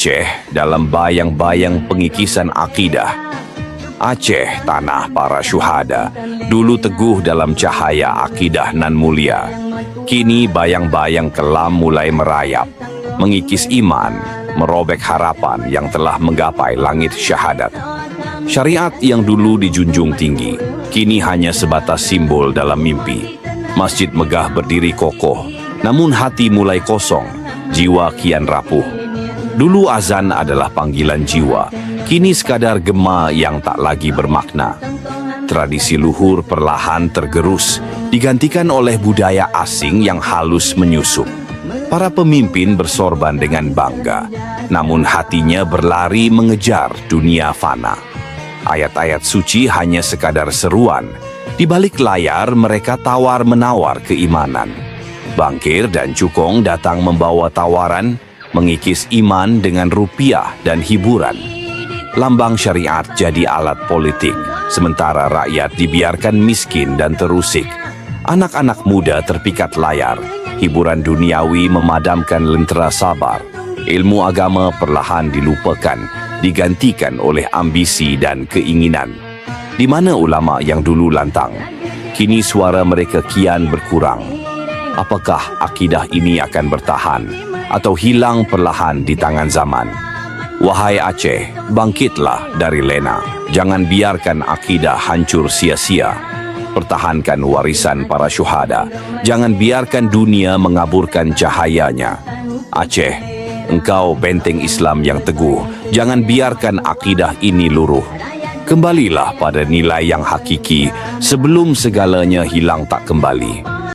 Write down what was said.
Aceh dalam bayang-bayang pengikisan akidah. Aceh, tanah para syuhada, dulu teguh dalam cahaya akidah nan mulia. Kini bayang-bayang kelam mulai merayap, mengikis iman, merobek harapan yang telah menggapai langit syahadat. Syariat yang dulu dijunjung tinggi, kini hanya sebatas simbol dalam mimpi. Masjid megah berdiri kokoh, namun hati mulai kosong, jiwa kian rapuh. Dulu azan adalah panggilan jiwa, kini sekadar gema yang tak lagi bermakna. Tradisi luhur perlahan tergerus, digantikan oleh budaya asing yang halus menyusup. Para pemimpin bersorban dengan bangga, namun hatinya berlari mengejar dunia fana. Ayat-ayat suci hanya sekadar seruan, di balik layar mereka tawar-menawar keimanan. Bangkir dan cukong datang membawa tawaran, mengikis iman dengan rupiah dan hiburan. Lambang syariat jadi alat politik, sementara rakyat dibiarkan miskin dan terusik. Anak-anak muda terpikat layar, hiburan duniawi memadamkan lentera sabar. Ilmu agama perlahan dilupakan, digantikan oleh ambisi dan keinginan. Di mana ulama yang dulu lantang? Kini suara mereka kian berkurang. Apakah akidah ini akan bertahan atau hilang perlahan di tangan zaman? Wahai Aceh, bangkitlah dari lena. Jangan biarkan akidah hancur sia-sia. Pertahankan warisan para syuhada. Jangan biarkan dunia mengaburkan cahayanya. Aceh, engkau benteng Islam yang teguh. Jangan biarkan akidah ini luruh. Kembalilah pada nilai yang hakiki sebelum segalanya hilang tak kembali.